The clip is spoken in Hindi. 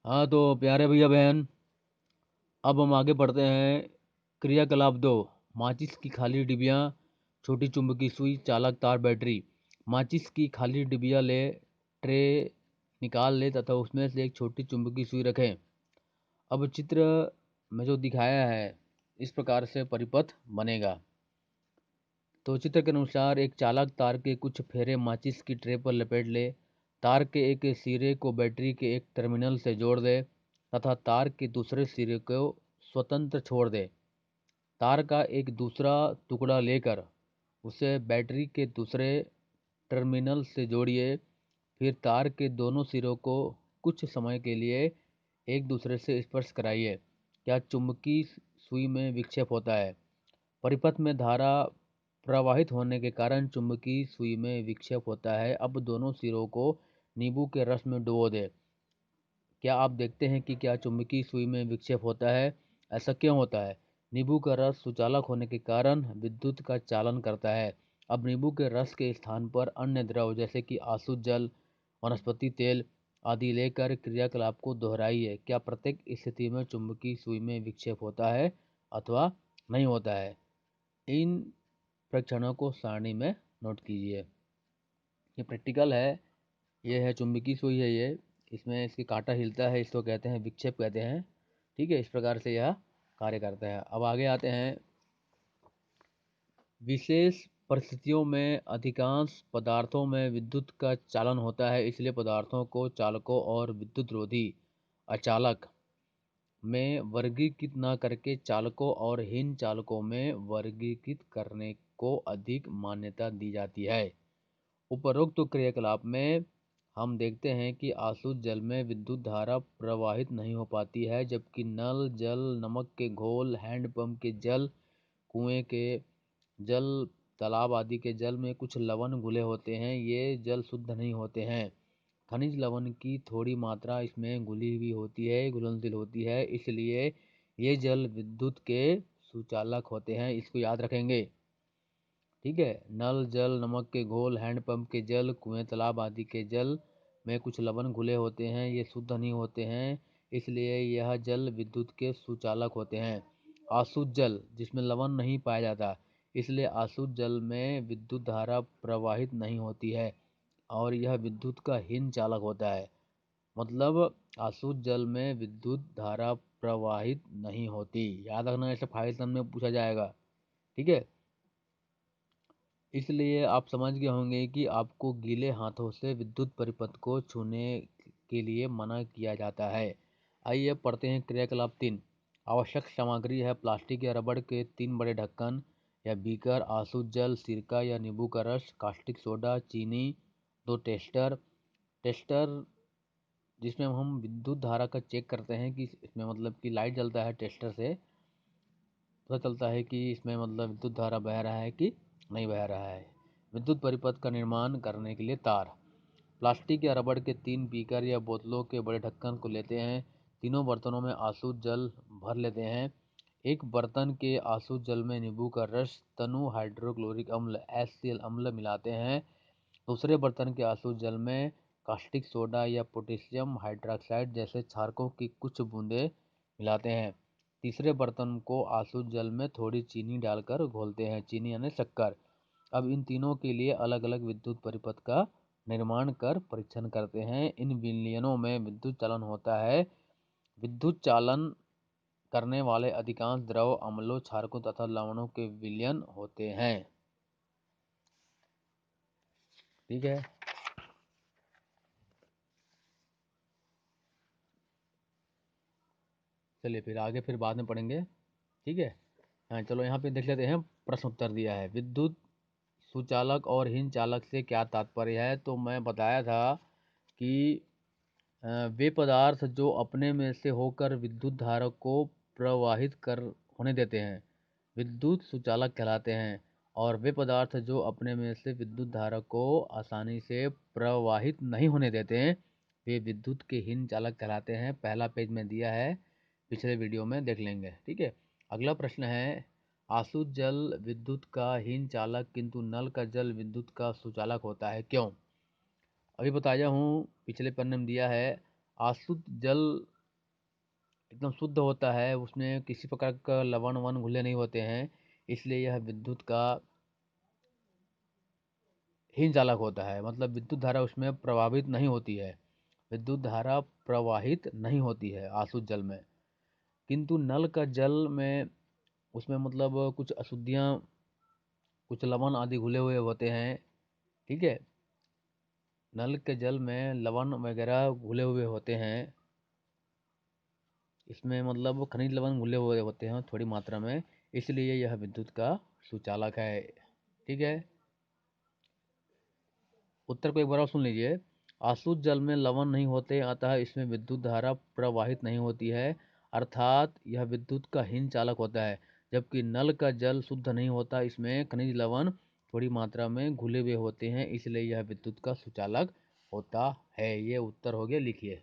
हाँ तो प्यारे भैया बहन, अब हम आगे बढ़ते हैं। क्रियाकलाप दो। माचिस की खाली डिबिया, छोटी चुंबकीय सुई, चालक तार, बैटरी। माचिस की खाली डिबिया ले, ट्रे निकाल ले तथा उसमें से एक छोटी चुंबकीय सुई रखें। अब चित्र में जो दिखाया है इस प्रकार से परिपथ बनेगा। तो चित्र के अनुसार एक चालक तार के कुछ फेरे माचिस की ट्रे पर लपेट ले। तार के एक सिरे को बैटरी के एक टर्मिनल से जोड़ दे तथा तार के दूसरे सिरे को स्वतंत्र छोड़ दे। तार का एक दूसरा टुकड़ा लेकर उसे बैटरी के दूसरे टर्मिनल से जोड़िए। फिर तार के दोनों सिरों को कुछ समय के लिए एक दूसरे से स्पर्श कराइए। क्या चुंबकीय सुई में विक्षेप होता है? परिपथ में धारा प्रवाहित होने के कारण चुंबकीय सुई में विक्षेप होता है। अब दोनों सिरों को नींबू के रस में डुबो दें। क्या आप देखते हैं कि क्या चुंबकीय सुई में विक्षेप होता है? ऐसा क्यों होता है? नींबू का रस सुचालक होने के कारण विद्युत का चालन करता है। अब नींबू के रस के स्थान पर अन्य द्रव जैसे कि आसू जल, वनस्पति तेल आदि लेकर क्रियाकलाप को दोहराइए। क्या प्रत्येक स्थिति में चुंबकीय सुई में विक्षेप होता है अथवा नहीं होता है? इन परीक्षणों को सारणी में नोट कीजिए। ये प्रैक्टिकल है। ये है चुंबकीय सुई है ये। इसमें इसकी कांटा हिलता है, इसको कहते हैं विक्षेप कहते हैं। ठीक है, इस प्रकार से यह कार्य करता है। अब आगे आते हैं। विशेष परिस्थितियों में अधिकांश पदार्थों में विद्युत का चालन होता है, इसलिए पदार्थों को चालकों और विद्युत रोधी अचालक में वर्गीकृत न करके चालकों और हीन चालकों में वर्गीकृत करने को अधिक मान्यता दी जाती है। उपरोक्त क्रियाकलाप में हम देखते हैं कि आसुत जल में विद्युत धारा प्रवाहित नहीं हो पाती है, जबकि नल जल, नमक के घोल, हैंडपंप के जल, कुएं के जल, तालाब आदि के जल में कुछ लवण घुले होते हैं। ये जल शुद्ध नहीं होते हैं। खनिज लवण की थोड़ी मात्रा इसमें घुली हुई होती है, घुलनशील होती है, इसलिए ये जल विद्युत के सुचालक होते हैं। इसको याद रखेंगे। ठीक है, नल जल, नमक के घोल, हैंडपंप के जल, कुएं तालाब आदि के जल में कुछ लवण घुले होते हैं, ये शुद्ध नहीं होते हैं, इसलिए यह जल विद्युत के सुचालक होते हैं। आसुत जल जिसमें लवण नहीं पाया जाता, इसलिए आसुत जल में विद्युत धारा प्रवाहित नहीं होती है और यह विद्युत का हीन चालक होता है। मतलब आसुत जल में विद्युत धारा प्रवाहित नहीं होती। याद रखना, ऐसे फाइल में पूछा जाएगा। ठीक है, इसलिए आप समझ गए होंगे कि आपको गीले हाथों से विद्युत परिपथ को छूने के लिए मना किया जाता है। आइए पढ़ते हैं क्रियाकलाप 3। आवश्यक सामग्री है प्लास्टिक या रबड़ के 3 बड़े ढक्कन या बीकर, आसू जल, सिरका या नींबू का रस, कास्टिक सोडा, चीनी, 2 टेस्टर। टेस्टर जिसमें हम विद्युत धारा का चेक करते हैं कि इसमें मतलब कि लाइट जलता है, टेस्टर से पता चलता है कि इसमें मतलब विद्युत धारा बह रहा है कि नहीं बह रहा है। विद्युत परिपथ का निर्माण करने के लिए तार। प्लास्टिक या रबड़ के 3 बीकर या बोतलों के बड़े ढक्कन को लेते हैं। तीनों बर्तनों में आसू जल भर लेते हैं। एक बर्तन के आसू जल में नींबू का रस, तनु हाइड्रोक्लोरिक अम्ल HCl अम्ल मिलाते हैं। दूसरे बर्तन के आसू जल में कास्टिक सोडा या पोटेशियम हाइड्रॉक्साइड जैसे क्षारकों की कुछ बूंदें मिलाते हैं। तीसरे बर्तन को आसू जल में थोड़ी चीनी डालकर घोलते हैं, चीनी यानी शक्कर। अब इन तीनों के लिए अलग अलग विद्युत परिपथ का निर्माण कर परीक्षण करते हैं। इन विलयनों में विद्युत चालन होता है। विद्युत चालन करने वाले अधिकांश द्रव अम्लों, क्षारकों तथा लवणों के विलयन होते हैं। ठीक है, चलिए फिर आगे फिर बाद में पढ़ेंगे। ठीक है, हाँ चलो यहाँ पे देख लेते हैं। प्रश्न उत्तर दिया है। विद्युत सुचालक और हीन चालक से क्या तात्पर्य है? तो मैं बताया था कि वे पदार्थ जो अपने में से होकर विद्युत धारा को प्रवाहित कर होने देते हैं विद्युत सुचालक कहलाते हैं, और वे पदार्थ जो अपने में से विद्युत धारा को आसानी से प्रवाहित नहीं होने देते हैं वे विद्युत के हीन चालक कहलाते हैं। पहला पेज में दिया है, पिछले वीडियो में देख लेंगे। ठीक है, अगला प्रश्न है। आसू जल विद्युत का हीन चालक किंतु नल का जल विद्युत का सुचालक होता है, क्यों? अभी बताया हूँ, पिछले पन्ने में दिया है। अशुद्ध जल एकदम शुद्ध होता है, उसमें किसी प्रकार का लवण वन घुले नहीं होते हैं, इसलिए यह विद्युत का हीन चालक होता है। मतलब विद्युत धारा उसमें प्रभावित नहीं होती है, विद्युत धारा प्रवाहित नहीं होती है अशुद्ध जल में। किंतु नल का जल में उसमें मतलब कुछ अशुद्धियाँ, कुछ लवण आदि घुले हुए होते हैं। ठीक है, नल के जल में लवण वगैरह घुले हुए होते हैं, इसमें मतलब खनिज लवण घुले हुए होते हैं थोड़ी मात्रा में, इसलिए यह विद्युत का सुचालक है। ठीक है, उत्तर को एक बार और सुन लीजिए। अशुद्ध जल में लवण नहीं होते, अतः इसमें विद्युत धारा प्रवाहित नहीं होती है, अर्थात यह विद्युत का हीन चालक होता है। जबकि नल का जल शुद्ध नहीं होता, इसमें खनिज लवण थोड़ी मात्रा में घुले हुए होते हैं, इसलिए यह विद्युत का सुचालक होता है। ये उत्तर हो गया, लिखिए।